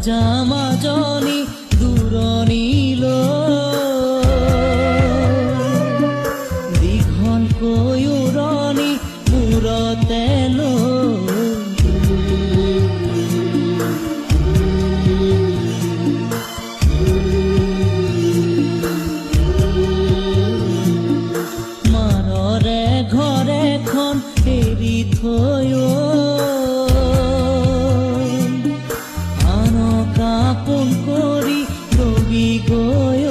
জামাজনী দূৰণিলৈ দীঘলকৈ উৰণি মূৰতে মাৰৰে ঘৰেখন এৰি থৈ আপোন কৰি ৰবি গৈ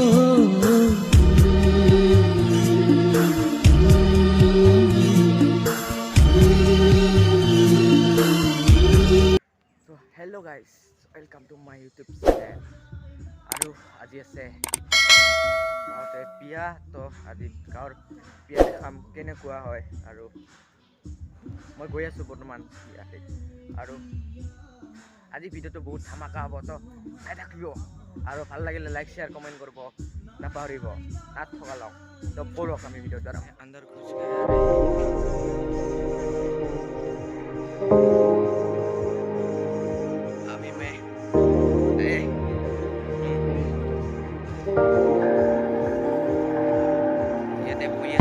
So hello guys, welcome to my YouTube channel. আৰু আজি আছে গাঁৱতে বিয়া তো আজি গাঁৱৰ বিয়া দেখাম কেনেকুৱা হয় আৰু মই গৈ আছোঁ বৰ্তমান বিয়াতে আৰু আজি ভিডিঅ'টো বহুত ধামাকা হ'ব তো চাই থাকিব আৰু ভাল লাগিলে লাইক শ্বেয়াৰ কমেণ্ট কৰিব নাপাহৰিব তাত থকা লওক তো বলক আমি ভিডিঅ'টো আন্দাৰ ঘুচ अभी मैं ये देखो ये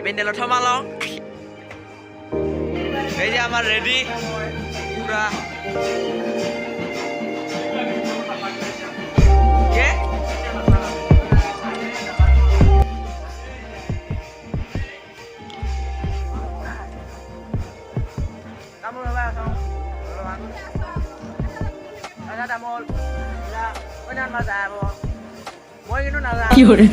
পেণ্ডেলত সোমালওঁ এই যে আমাৰ ৰেডি পুৰা কে তামোল হ'বা আচ্ছা তামোল মই নান মাজা হ'ব মই কিন্তু নাযাওঁ কি কৰে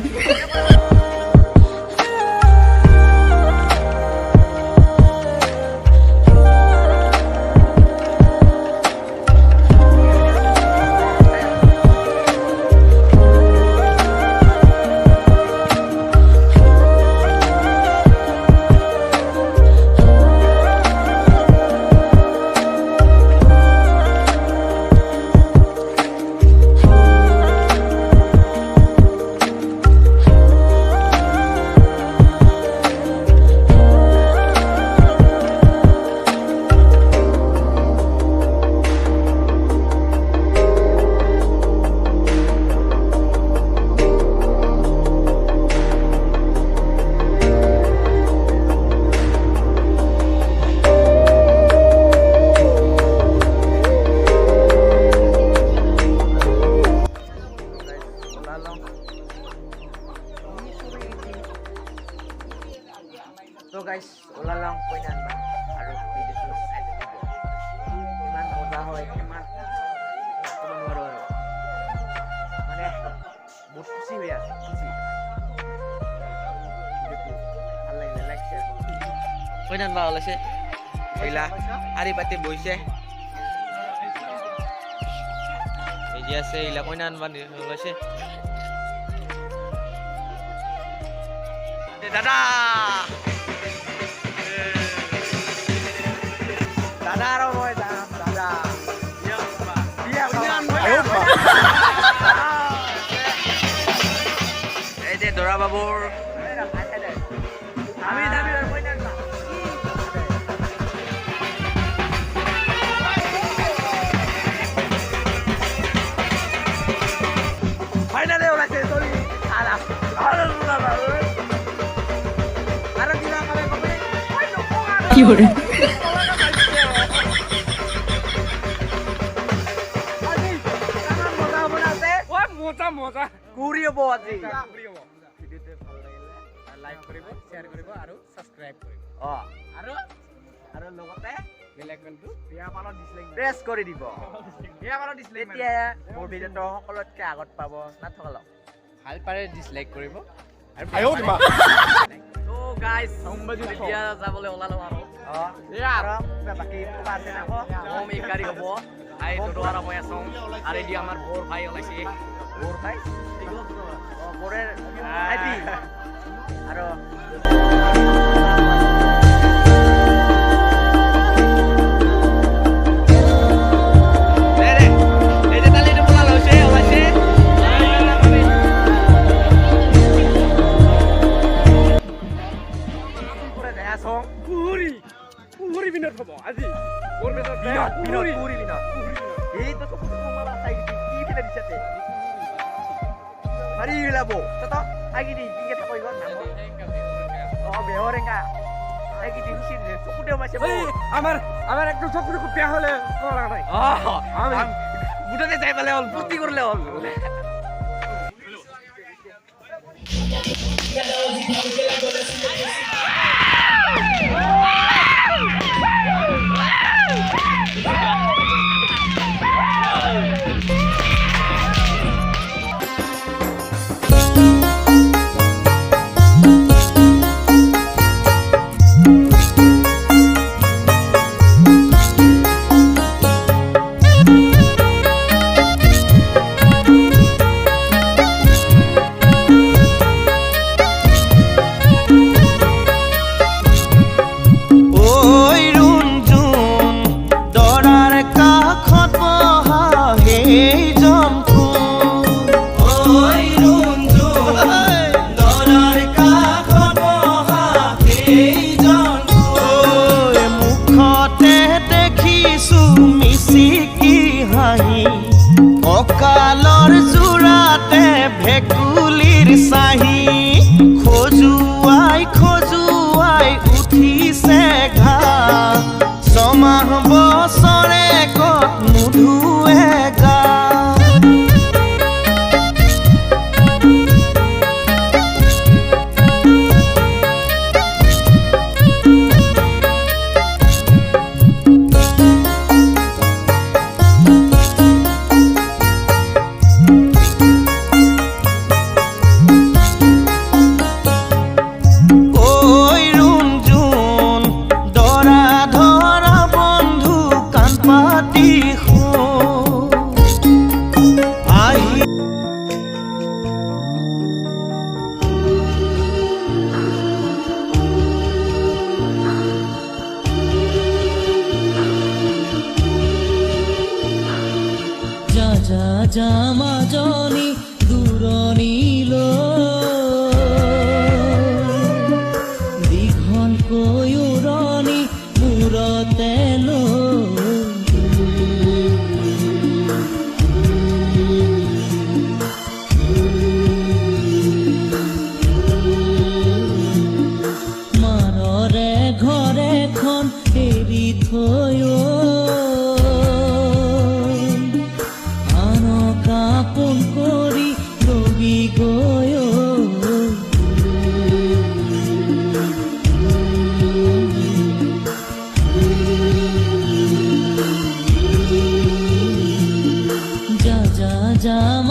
So guys, ওলালাম কইনা আনবা আৰু ভিডিঅ'টো চাই থাকিব ইমান মজা হয় ইমান ক'ব নোৱাৰো আৰু মানে বহুত খুচি হৈ আছে খুচি ভিডিঅ'টো ভাল লাগিলে লাইক শ্বেয়াৰ কইনা আনবা ওলাইছে এইলা শাৰী পাতি বইছে এই যে আছে এইলা কইনা আনবা ওলাইছে দাদা দাদা আৰু মই যাম দাদা এই যে দৰা বাবুৰ আমি যাবি ফাইনালে ওলাইছে চলি আৰু কিবা কলে কবি কি কৰে মজা কুৰি হ'ব আজি ভিডিঅ'টো ভাল লাগিলে লাইক কৰিব শ্বেয়াৰ কৰিব আৰু সাবস্ক্ৰাইব কৰিব আৰু লগতে বেল আইকনটো প্ৰেছ কৰি দিব তেতিয়া মোৰ ভিডিঅ'টো সকলোতকৈ আগত পাব নাথাকক ভাল পাৰে ডিছলাইক কৰিব আৰু গাইজ এতিয়া যাবলৈ ওলালো আৰু বাকী আছে না হোম এক গাড়ী হ'ব আই টোটো আৰু মই আছোঁ আৰু এতিয়া আমাৰ বৰ ভাই ওলাইছে বৰ ভাই বৰেৰ ভাইটি আৰু Mari labo, contoh, lagi di pinggir apa itu nama? Oh, behor enggak? Lagi di sini, cukup dia masih mau. আমার একটু চকুর খুব পেয়া হলে করা নাই Oh, বুড়াতে যাই বলে অল, পুষ্টি করলে অল। অকালৰ জোৰাতে ভেকুলিৰ চাহি খজুৱাই বছৰেকত নুধুৱে গা মাজনী দূৰণিলৈ দীঘলকৈ উৰণি মূৰতে মাৰৰে ঘৰেখন এৰি থৈ কাপোন কৰি ৰবি গৈ যা যা যা